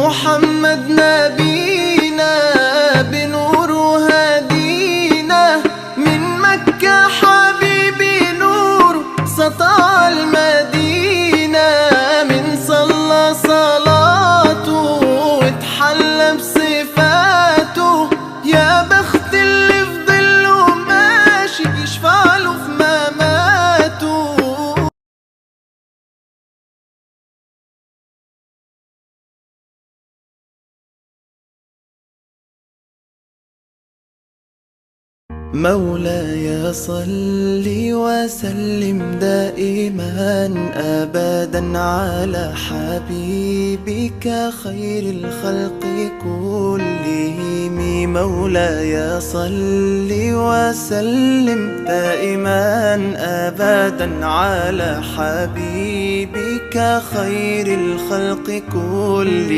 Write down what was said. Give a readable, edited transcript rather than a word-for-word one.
محمد نبينا بنور هدينا، من مكة حبيبي نور سطع المدينة، من صلى صلاته واتحلى بصفاته، يا بخت اللي في ظله ماشي يشفع له في مماته. مولاي صل وسلم دائما أبدا على حبيبك خير الخلق كلهم. مولاي صل وسلم دائما أبدا على حبيبك خير الخلق كلهم.